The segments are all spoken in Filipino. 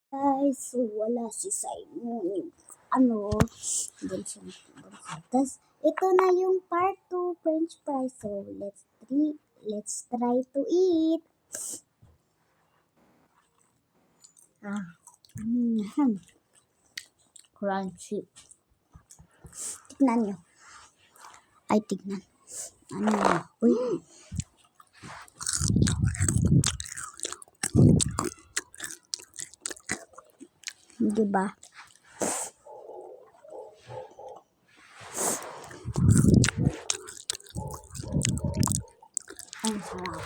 Guys, so wala si Simon yung ano, dun siya nagpunta. Tapos, ito na yung part 2 french fries. So, let's try to eat. Crunchy. Tignan nyo. Ay, tignan. Ano na? Uy. Diba? Ang sarap.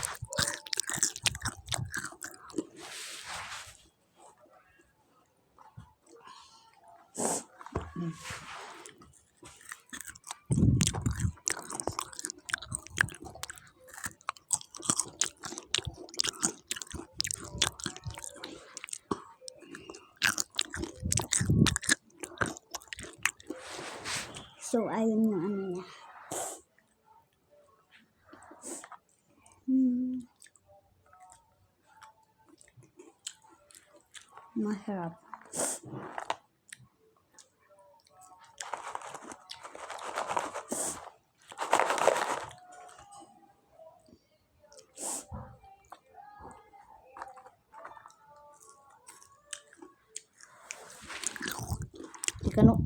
So, ayun yung ano niya. Masarap. Tikano.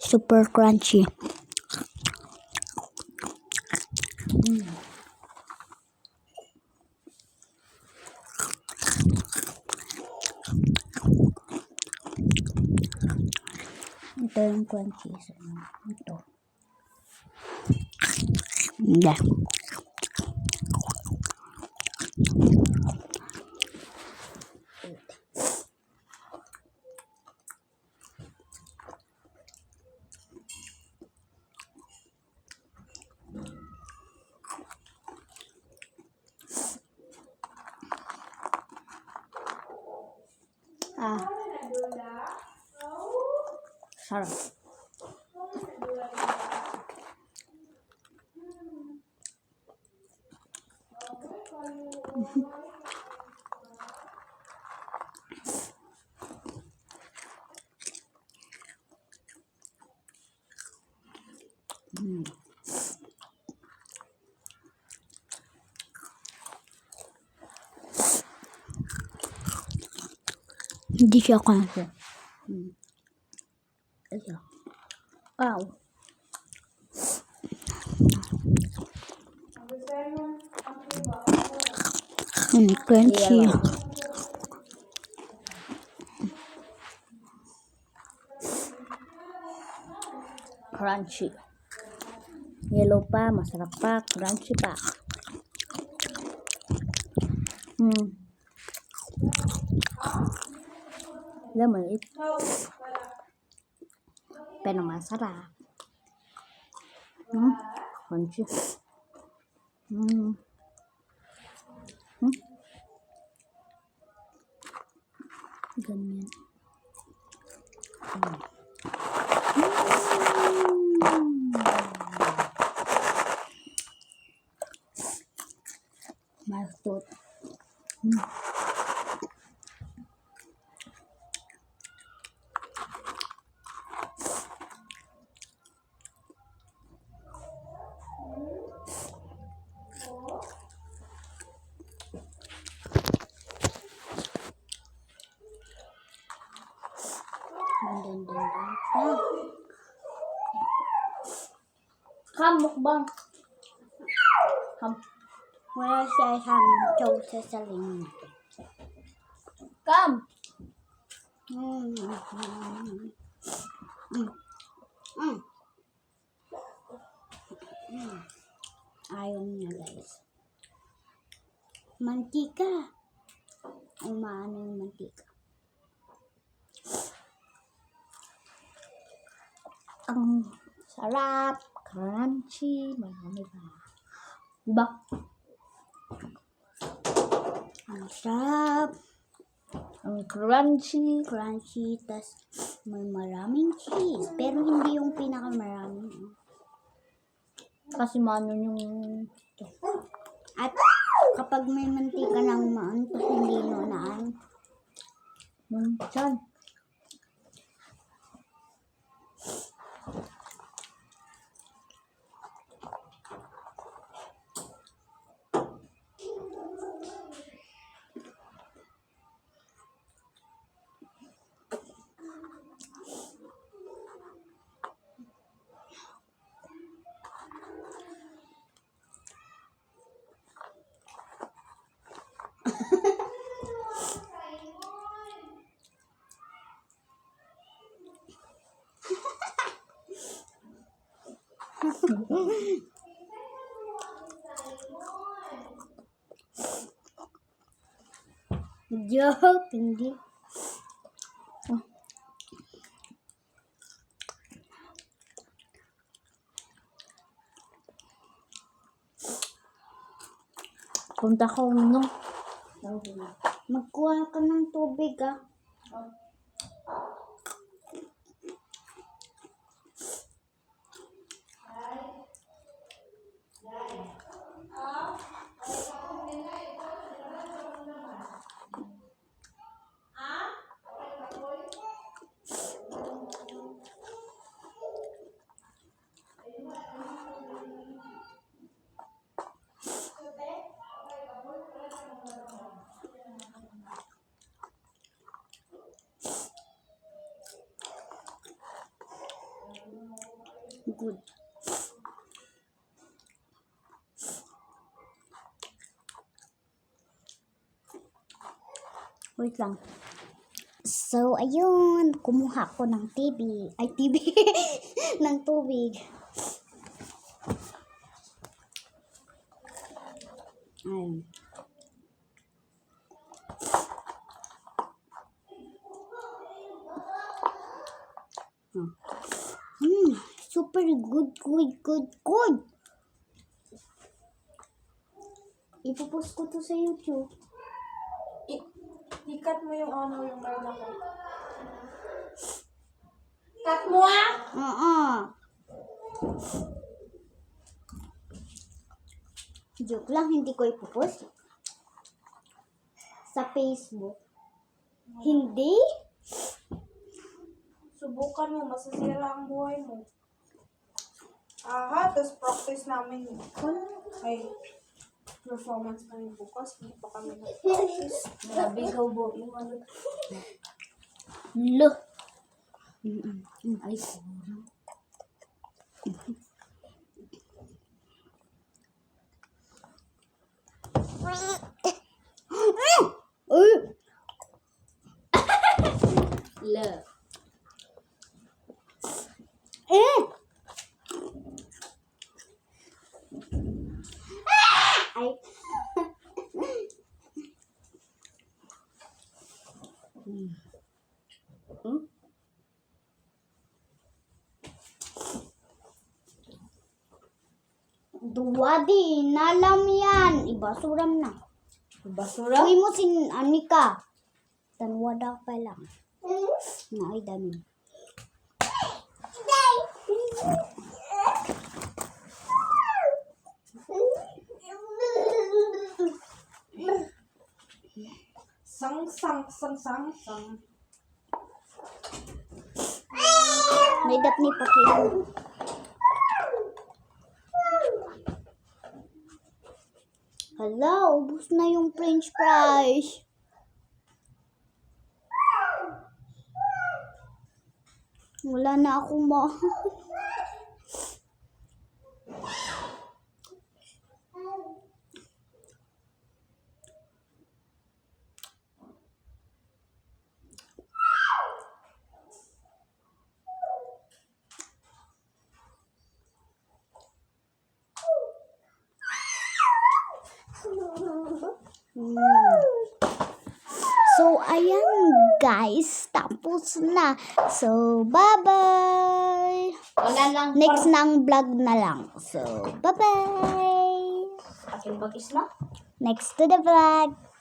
Super crunchy. Ito yung crunchy. Ito. Hindi. Sarap. Hindi siya crunchy. Ito. Wow. Crunchy. Crunchy. Yellow pa, masarap pa, crunchy pa. Lemon. Pero masarap. Crunchy. Ganyan. Masarap. Ham mukbang. Ham. Wala siya ham. Chow sa saling. Come. Ayaw niya guys. Mantika. Umaano yung mantika. Ang sarap, crunchy, marami pa. Diba? Ang sarap. Ang crunchy, tas may maraming cheese. Pero hindi yung pinakamaraming. Kasi mano yung... At kapag may mantika ng maantok, hindi nunaan. Diyan. Joke, hindi. Punta ka uminom. Magkuha ka ng tubig, ah. Good. Wait lang. So, ayun. Kumuha ko ng TV. Ay, TV. ng tubig. Ayun. Super good. Ipopost ko to sa YouTube. I-cut mo yung yung mayroon ako. Cut mo ah! Oo. Joke lang, hindi ko ipopost. Sa Facebook. Hindi? Subukan mo, masasira ang buhay mo. Aha, tapos practice namin. Ay, performance kami bukas. Hindi pa kami nag-practice. Grabe, ikaw bo. Yung ano. Lo. Ay, kurang. Love. Ay. Duwadi, nalam yan. Ibasuram na. Basura? Uy mo si Anika. Tanwada pa lang. Na ay dami. Sang. May dap ni Pakilo. Hala, ubos na yung french fries. Wala na ako So, ayan guys. Tapos na. So, bye-bye. Wala lang. Next ng vlog na lang. So, bye-bye. Akin bagis na. Next to the vlog.